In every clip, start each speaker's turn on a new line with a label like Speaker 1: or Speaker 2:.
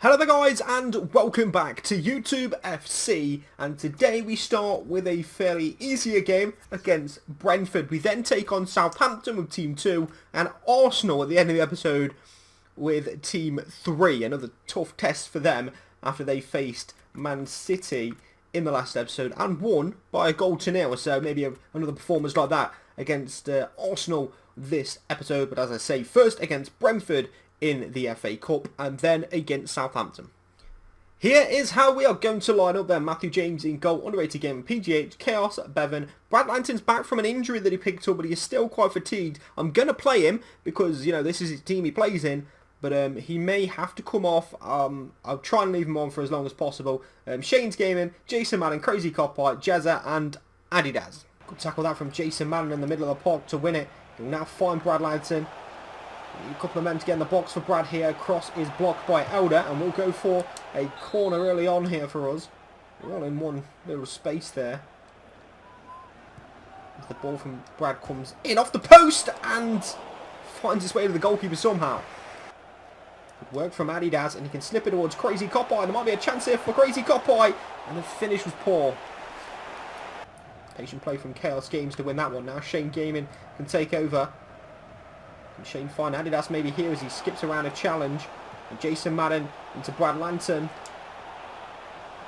Speaker 1: Hello there guys and welcome back to YouTube FC, and today we start with a fairly easier game against Brentford. We then take on Southampton with Team 2 and Arsenal at the end of the episode with Team 3. Another tough test for them after they faced Man City in the last episode and won by a goal to nil. So maybe another performance like that against Arsenal this episode. But as I say, first against Brentford in the FA Cup and then against Southampton. Here is how we are going to line up then. Matthew James in goal, underrated game, PGH, Chaos, Bevan. Brad Langton's back from an injury that he picked up, but he is still quite fatigued. I'm going to play him because, you know, this is his team he plays in, but he may have to come off. I'll try and leave him on for as long as possible. Shane's gaming, Jason Madden, Crazy Copper, Jazza and Adidas. Good tackle that from Jason Madden in the middle of the pod to win it. He'll now find Brad Langton. A couple of men to get in the box for Brad here. Cross is blocked by Elder, and we'll go for a corner early on here for us. We're all in one little space there. As the ball from Brad comes in off the post and finds its way to the goalkeeper somehow. Good work from Adidas, and he can slip it towards Crazy Copeye. There might be a chance here for Crazy Copeye, and the finish was poor. Patient play from Chaos Games to win that one. Now Shane Gaming can take over. Shane find Adidas maybe here as he skips around a challenge. And Jason Madden into Brad Langton.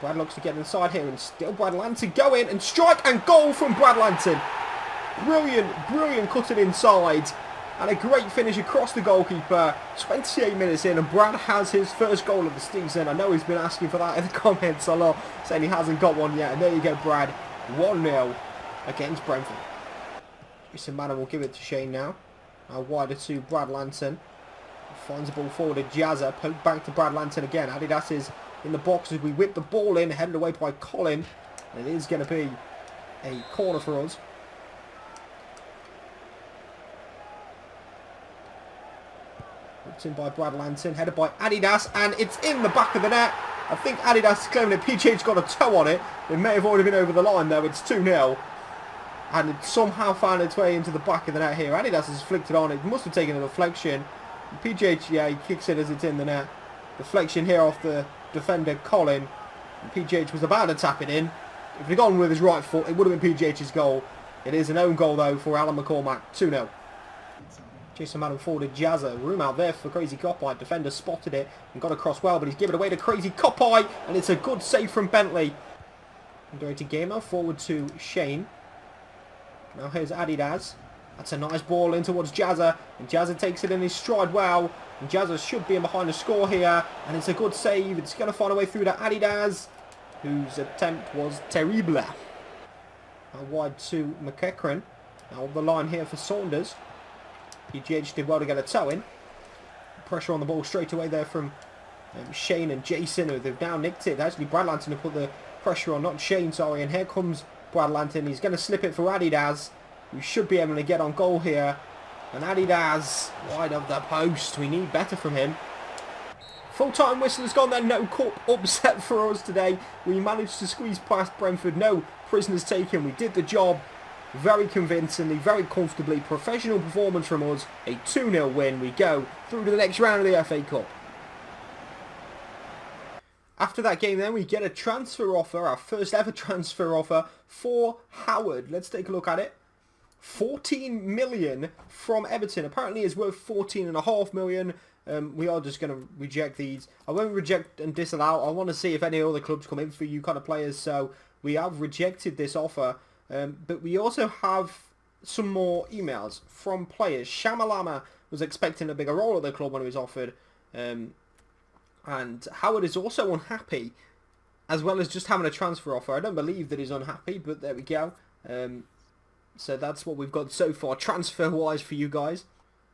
Speaker 1: Brad looks to get inside here, and still Brad Langton go in and strike, and goal from Brad Langton. Brilliant cutting inside. And a great finish across the goalkeeper. 28 minutes in and Brad has his first goal of the season. I know he's been asking for that in the comments a lot, saying he hasn't got one yet. And there you go, Brad. 1-0 against Brentford. Jason Madden will give it to Shane now. Wider to Brad Langton. Finds the ball forward to Jazza. Poke back to Brad Langton again. Adidas is in the box as we whip the ball in. Headed away by Colin. And it is going to be a corner for us. Whipped in by Brad Langton. Headed by Adidas. And it's in the back of the net. I think Adidas is claiming it. PGH's got a toe on it. It may have already been over the line though. It's 2-0. And it somehow found its way into the back of the net here. Adidas has flicked it on. It must have taken a deflection. PGH, yeah, he kicks it as it's in the net. Deflection here off the defender, Colin. And PGH was about to tap it in. If he'd gone with his right foot, it would have been PGH's goal. It is an own goal, though, for Alan McCormack. 2-0. Jason Madden forward to Jazza. Room out there for Crazy Copeye. Defender spotted it and got across well, but he's given it away to Crazy Copeye. And it's a good save from Bentley. Underrated gamer forward to Shane. Now here's Adidas. That's a nice ball in towards Jazza. And Jazza takes it in his stride well. And Jazza should be in behind the score here. And it's a good save. It's going to find a way through to Adidas, whose attempt was terrible. Now wide to McEachran. Now on the line here for Saunders. PGH did well to get a toe in. Pressure on the ball straight away there from Shane and Jason, who they've now nicked it. Actually Brad Langton to put the pressure on, not Shane, sorry. And here comes Brad Langton. He's going to slip it for Adidas, who should be able to get on goal here. And Adidas wide of the post. We need better from him. Full-time whistle has gone there. No cup upset for us today. We managed to squeeze past Brentford. No prisoners taken. We did the job very convincingly, very comfortably. Professional performance from us. A 2-0 win. We go through to the next round of the FA Cup. After that game then, we get a transfer offer, our first ever transfer offer for Howard. Let's take a look at it. 14 million from Everton. Apparently it's worth 14.5 million. We are just going to reject these. I won't reject and disallow. I want to see if any other clubs come in for you kind of players. So we have rejected this offer. But we also have some more emails from players. Shamalama was expecting a bigger role at the club when he was offered. And Howard is also unhappy, as well as just having a transfer offer. I don't believe that he's unhappy, but there we go. So that's what we've got so far, transfer-wise, for you guys.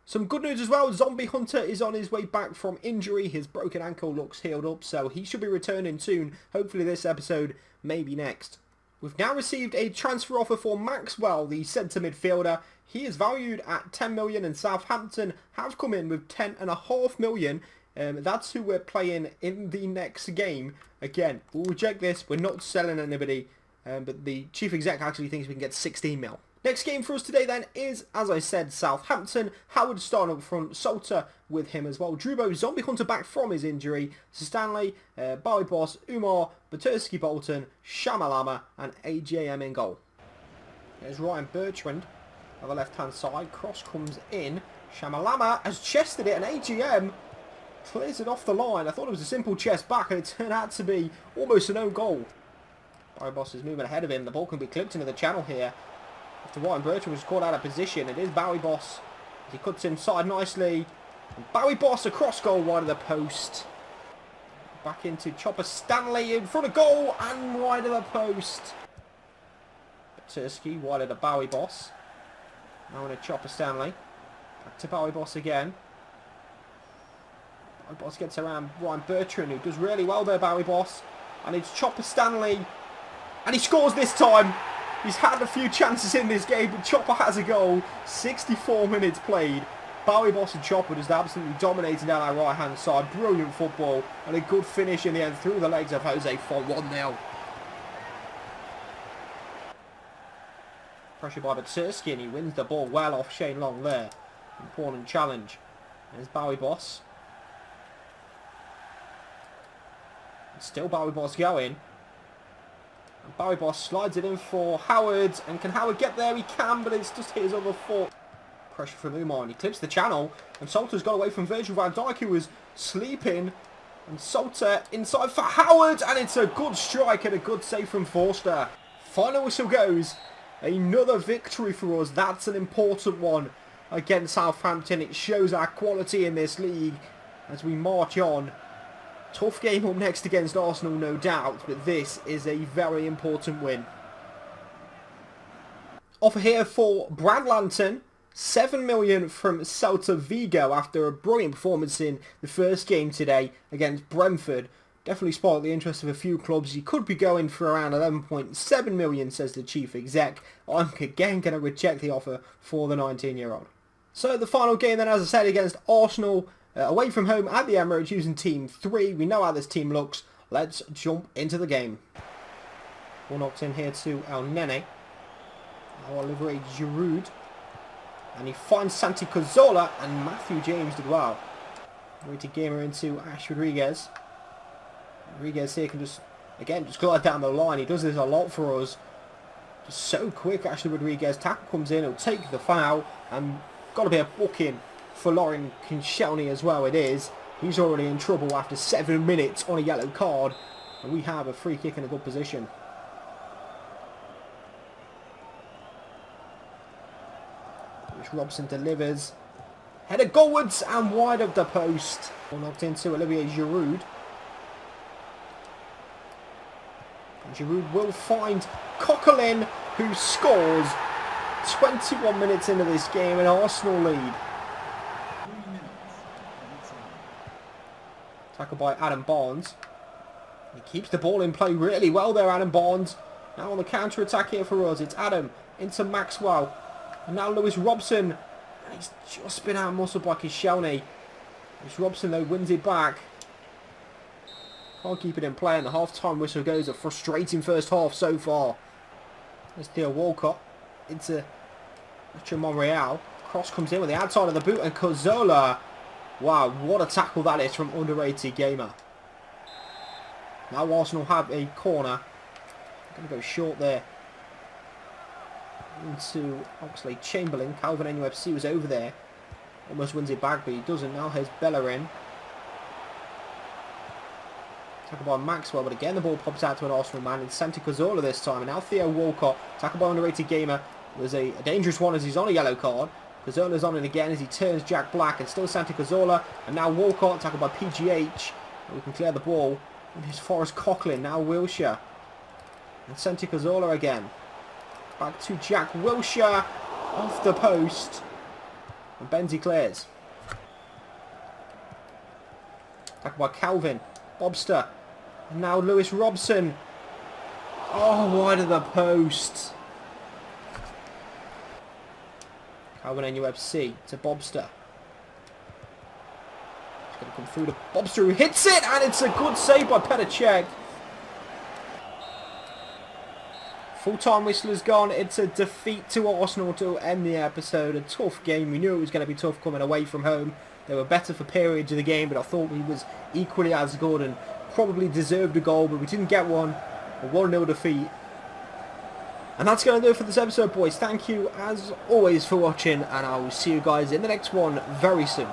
Speaker 1: Some good news as well. Zombie Hunter is on his way back from injury. His broken ankle looks healed up, so he should be returning soon. Hopefully this episode, maybe next. We've now received a transfer offer for Maxwell, the centre midfielder. He is valued at 10 million, and Southampton have come in with 10.5 million. That's who we're playing in the next game. Again, we'll reject this. We're not selling anybody. But the chief exec actually thinks we can get 16 mil. Next game for us today then is, as I said, Southampton. Howard starting up front, Salter with him as well. Drubo, Zombie Hunter back from his injury. Stanley, Bowie Boss, Umar, Batursky Bolton, Shamalama and AJM in goal. There's Ryan Bertrand on the left-hand side. Cross comes in. Shamalama has chested it and AGM clears it off the line. I thought it was a simple chest back and it turned out to be almost an own goal. Bowie Boss is moving ahead of him. The ball can be clipped into the channel here. After Ryan Bertrand was caught out of position, it is Bowie Boss. He cuts inside nicely. And Bowie Boss across goal wide of the post. Back into Chopper Stanley in front of goal and wide of the post. Batursky wide of the Bowie Boss. Now in a Chopper Stanley. Back to Bowie Boss again. Bowie Boss gets around Ryan Bertrand, who does really well there, Bowie Boss. And it's Chopper Stanley. And he scores this time. He's had a few chances in this game, but Chopper has a goal. 64 minutes played. Bowie Boss and Chopper just absolutely dominating down our right-hand side. Brilliant football. And a good finish in the end through the legs of Jose for 1-0. Pressure by Batursky, and he wins the ball well off Shane Long there. Important challenge. There's Bowie Boss. And still Bowie Boss going. And Bowie Boss slides it in for Howard. And can Howard get there? He can, but it's just hit his other foot. Pressure from Umar, and he clips the channel. And Salter's got away from Virgil van Dijk, who was sleeping. And Salter inside for Howard. And it's a good strike and a good save from Forster. Final whistle goes. Another victory for us. That's an important one against Southampton. It shows our quality in this league as we march on. Tough game up next against Arsenal, no doubt, but this is a very important win. Offer here for Bradlanton. 7 million from Celta Vigo after a brilliant performance in the first game today against Brentford. Definitely sparked the interest of a few clubs. You could be going for around 11.7 million, says the chief exec. I'm again going to reject the offer for the 19-year-old. So the final game then, as I said, against Arsenal, away from home at the Emirates using Team 3. We know how this team looks. Let's jump into the game. Ball knocked in here to El Nene. Now Olivier Giroud. And he finds Santi Cazorla, and Matthew James did well. Rita Gamer into Ash Rodriguez. Rodriguez here can just glide down the line. He does this a lot for us. Just so quick, Ashley Rodriguez. Tackle comes in, he'll take the foul, and got to be a booking for Lauren Koscielny as well. It is. He's already in trouble after 7 minutes on a yellow card, and we have a free kick in a good position. Which Robson delivers. Header goalwards and wide of the post. Ball knocked into Olivier Giroud. Giroud will find Coquelin, who scores 21 minutes into this game, an Arsenal lead. Tackled by Adam Barnes. He keeps the ball in play really well there, Adam Barnes. Now on the counter-attack here for us. It's Adam into Maxwell. And now Lewis Robson. And he's just been out-muscled by Koscielny. Lewis Robson, though, wins it back. Can't keep it in play, and the half-time whistle goes. A frustrating first half so far. There's Theo Walcott into Monreal. Cross comes in with the outside of the boot, and Cazorla. Wow, what a tackle that is from underrated gamer. Now Arsenal have a corner. Going to go short there. Into Oxlade Chamberlain. Calvin NUFC was over there. Almost wins it back, but he doesn't. Now here's Bellerin. Tackled by Maxwell, but again the ball pops out to an Arsenal man. It's Santi Cazorla this time, and now Theo Walcott. Tackled by underrated gamer. Was a dangerous one as he's on a yellow card. Cazorla's on it again as he turns Jack Black, and still Santi Cazorla. And now Walcott, tackled by PGH. And we can clear the ball. And here's Forrest Coughlin, now Wilshere. And Santi Cazorla again. Back to Jack Wilshere. Off the post. And Benzi clears. Tackled by Calvin. Bobster. And now Lewis Robson. Oh, wide of the post. Calvin NUFC to Bobster. He's going to come through to Bobster, who hits it, and it's a good save by Petr Cech. Full-time whistle has gone. It's a defeat to Arsenal to end the episode. A tough game. We knew it was going to be tough coming away from home. They were better for periods of the game, but I thought we was equally as good and probably deserved a goal, but we didn't get one. A 1-0 defeat. And that's going to do it for this episode, boys. Thank you, as always, for watching, and I will see you guys in the next one very soon.